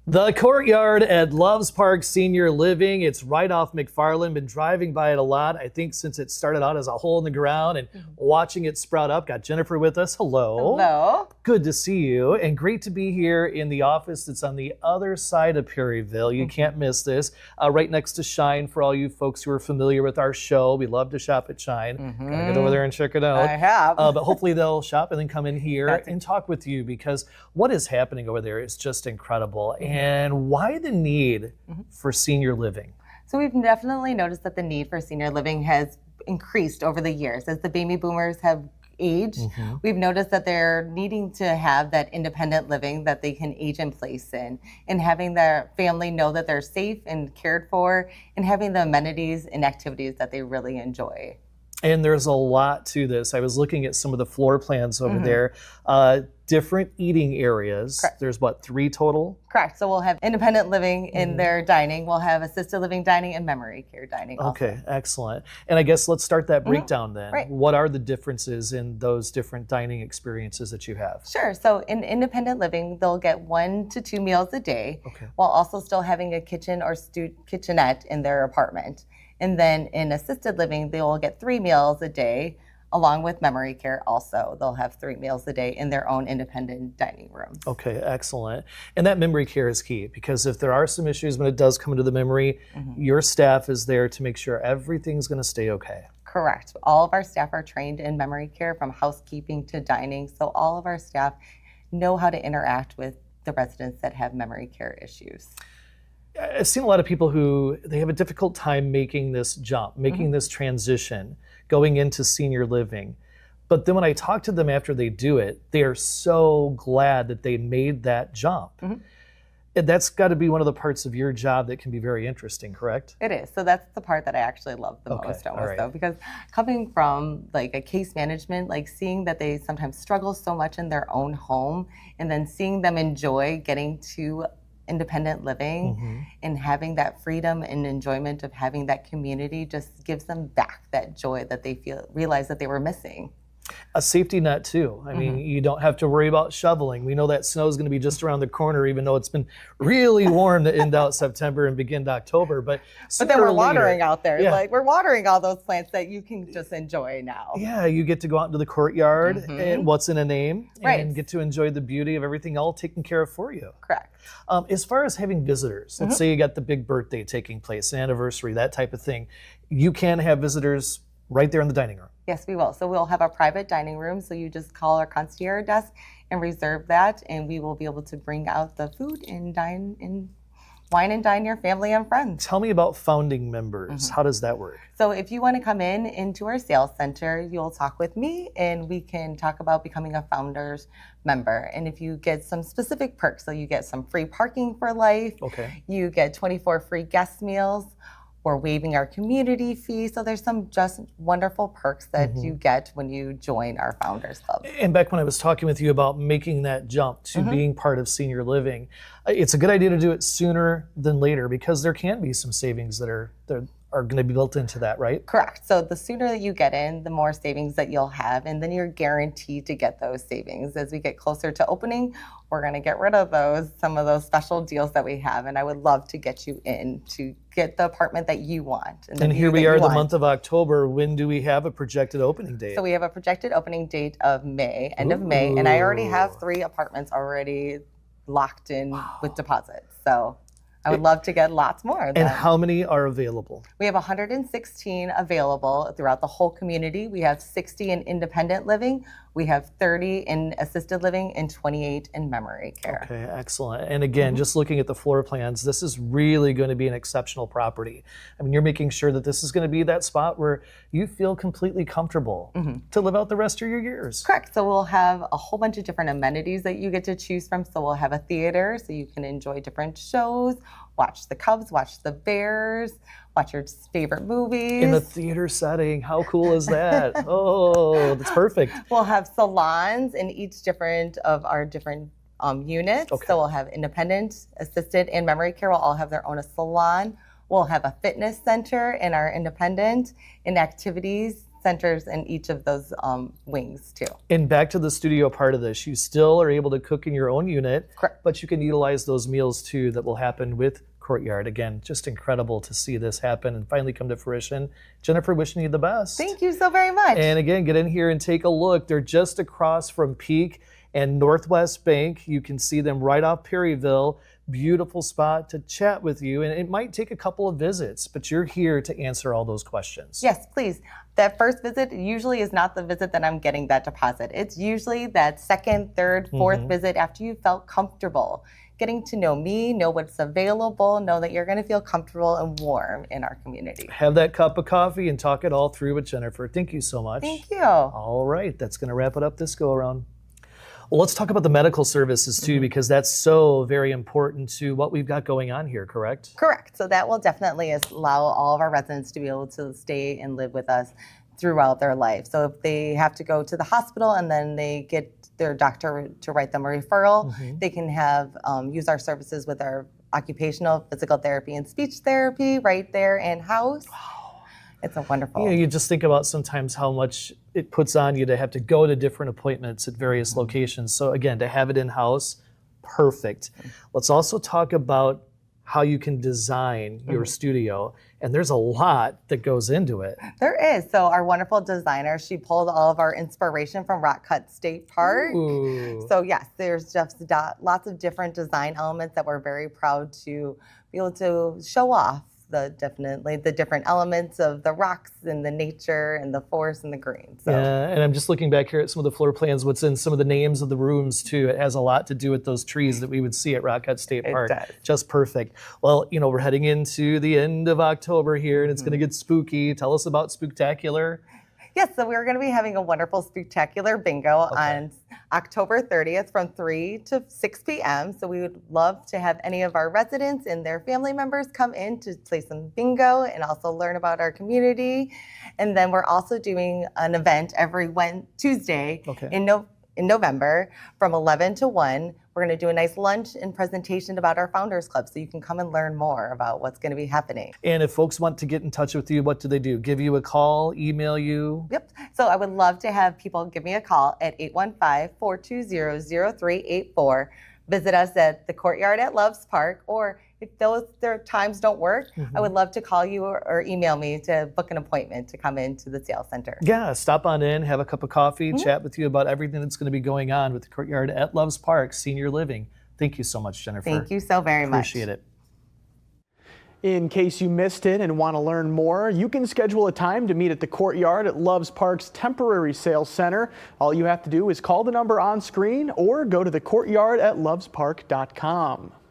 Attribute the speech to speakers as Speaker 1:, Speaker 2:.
Speaker 1: The Courtyard at Loves Park Senior Living. It's right off McFarland. Been driving by it a lot, I think, since it started out as a hole in the ground and watching it sprout up. Got Jennifer with us. Hello.
Speaker 2: Hello.
Speaker 1: Good to see you, and great to be here in the office that's on the other side of Perryville. You can't miss this. Right next to Shine, for all you folks who are familiar with our show. We love to shop at Shine. Gotta get over there and check it out.
Speaker 2: I have.
Speaker 1: But hopefully they'll shop and then come in here and talk with you, because what is happening over there is just incredible. And why the need for senior living?
Speaker 2: So we've definitely noticed that the need for senior living has increased over the years. As the baby boomers have aged, we've noticed that they're needing to have that independent living that they can age in place in, and having their family know that they're safe and cared for, and having the amenities and activities that they really enjoy.
Speaker 1: And there's a lot to this. I was looking at some of the floor plans over there. Different eating areas.
Speaker 2: Correct.
Speaker 1: There's what, 3 total?
Speaker 2: Correct. So we'll have independent living in their dining. We'll have assisted living dining and memory care dining.
Speaker 1: Okay, excellent. And I guess let's start that breakdown then.
Speaker 2: Right.
Speaker 1: What are the differences in those different dining experiences that you have?
Speaker 2: Sure. So in independent living, they'll get 1 to 2 meals a day, while also still having a kitchen or kitchenette in their apartment. And then in assisted living, they will get 3 meals a day, along with memory care also. They'll have 3 meals a day in their own independent dining rooms.
Speaker 1: Okay, excellent. And that memory care is key, because if there are some issues when it does come into the memory, your staff is there to make sure everything's going to stay okay.
Speaker 2: Correct. All of our staff are trained in memory care, from housekeeping to dining. So all of our staff know how to interact with the residents that have memory care issues.
Speaker 1: I've seen a lot of people who they have a difficult time making this jump, making this transition, going into senior living. But then when I talk to them after they do it, they are so glad that they made that jump. And that's got to be one of the parts of your job that can be very interesting, correct?
Speaker 2: It is. So that's the part that I actually love the most almost, though, because coming from like a case management, like seeing that they sometimes struggle so much in their own home, and then seeing them enjoy getting to independent living and having that freedom and enjoyment of having that community just gives them back that joy that they realize that they were missing.
Speaker 1: A safety net too. I mean, you don't have to worry about shoveling. We know that snow is going to be just around the corner, even though it's been really warm to end out September and begin October. But
Speaker 2: then we're watering
Speaker 1: later,
Speaker 2: out there. Like we're watering all those plants that you can just enjoy now.
Speaker 1: Yeah, you get to go out into the courtyard and what's in a name, and get to enjoy the beauty of everything all taken care of for you.
Speaker 2: Correct.
Speaker 1: As far as having visitors, let's say you got the big birthday taking place, an anniversary, that type of thing, you can have visitors right there in the dining room.
Speaker 2: Yes, we will. So we'll have a private dining room. So you just call our concierge desk and reserve that, and we will be able to bring out the food and wine and dine your family and friends.
Speaker 1: Tell me about founding members. How does that work?
Speaker 2: So if you want to come into our sales center, you'll talk with me, and we can talk about becoming a founders member. And if you get some specific perks, so you get some free parking for life, you get 24 free guest meals. We're waiving our community fee. So there's some just wonderful perks that you get when you join our Founders Club.
Speaker 1: And back when I was talking with you about making that jump to being part of senior living, it's a good idea to do it sooner than later, because there can be some savings that are going to be built into that, right?
Speaker 2: Correct. So the sooner that you get in, the more savings that you'll have, and then you're guaranteed to get those savings. As we get closer to opening, we're going to get rid of some of those special deals that we have, and I would love to get you in to get the apartment that you want.
Speaker 1: And here we are, the month of October. When do we have a projected opening date?
Speaker 2: So we have a projected opening date of May, end of May, and I already have 3 apartments already locked in with deposits. So I would love to get lots more.
Speaker 1: And how many are available?
Speaker 2: We have 116 available throughout the whole community. We have 60 in independent living. We have 30 in assisted living and 28 in memory care.
Speaker 1: Okay, excellent. And again, just looking at the floor plans, this is really going to be an exceptional property. I mean, you're making sure that this is going to be that spot where you feel completely comfortable to live out the rest of your years.
Speaker 2: Correct. So we'll have a whole bunch of different amenities that you get to choose from. So we'll have a theater so you can enjoy different shows, watch the Cubs, watch the Bears, watch your favorite movies.
Speaker 1: In a theater setting, how cool is that? Oh, that's perfect.
Speaker 2: We'll have salons in each different of our different units. So we'll have independent, assisted, and memory care will all have their own salon. We'll have a fitness center in our independent and activities centers in each of those wings too.
Speaker 1: And back to the studio part of this, you still are able to cook in your own unit,
Speaker 2: Correct.
Speaker 1: but you can utilize those meals too that will happen with Courtyard. Again, just incredible to see this happen and finally come to fruition. Jennifer, wishing you the best.
Speaker 2: Thank you so very much.
Speaker 1: And again, get in here and take a look. They're just across from Peak and Northwest Bank. You can see them right off Perryville. Beautiful spot to chat with you. And it might take a couple of visits, but you're here to answer all those questions.
Speaker 2: Yes, please. That first visit usually is not the visit that I'm getting that deposit. It's usually that second, third, fourth visit after you felt comfortable. Getting to know me, know what's available, know that you're going to feel comfortable and warm in our community.
Speaker 1: Have that cup of coffee and talk it all through with Jennifer. Thank you so much.
Speaker 2: Thank you.
Speaker 1: All right, that's going to wrap it up this go around. Well, let's talk about the medical services too, because that's so very important to what we've got going on here, correct?
Speaker 2: Correct. So that will definitely allow all of our residents to be able to stay and live with us throughout their life. So if they have to go to the hospital and then they get their doctor to write them a referral, they can have use our services with our occupational, physical therapy, and speech therapy right there in-house. It's a wonderful.
Speaker 1: You just think about sometimes how much it puts on you to have to go to different appointments at various locations. So again, to have it in-house, perfect. Let's also talk about how you can design your studio. And there's a lot that goes into it.
Speaker 2: There is. So our wonderful designer, she pulled all of our inspiration from Rockford State Park.
Speaker 1: Ooh.
Speaker 2: So yes, there's just lots of different design elements that we're very proud to be able to show off. Definitely the different elements of the rocks and the nature and the forest and the green. So.
Speaker 1: Yeah, and I'm just looking back here at some of the floor plans, what's in some of the names of the rooms too. It has a lot to do with those trees that we would see at Rockford State Park.
Speaker 2: It does.
Speaker 1: Just perfect. Well, we're heading into the end of October here and it's going to get spooky. Tell us about Spooktacular.
Speaker 2: Yes, so we're going to be having a wonderful Spooktacular bingo on October 30th from 3 to 6 p.m. So we would love to have any of our residents and their family members come in to play some bingo and also learn about our community. And then we're also doing an event every Tuesday in November from 11 to 1. We're going to do a nice lunch and presentation about our Founders Club so you can come and learn more about what's going to be happening.
Speaker 1: And if folks want to get in touch with you, what do they do? Give you a call, email you?
Speaker 2: Yep. So I would love to have people give me a call at 815-420-0384. Visit us at the Courtyard at Loves Park, or if their times don't work, I would love to call you or email me to book an appointment to come into the sales center.
Speaker 1: Yeah, stop on in, have a cup of coffee, chat with you about everything that's going to be going on with the Courtyard at Loves Park Senior Living. Thank you so much, Jennifer.
Speaker 2: Thank you so very much.
Speaker 1: Appreciate it.
Speaker 3: In case you missed it and want to learn more, you can schedule a time to meet at the Courtyard at Loves Park's temporary sales center. All you have to do is call the number on screen or go to thecourtyardatlovespark.com.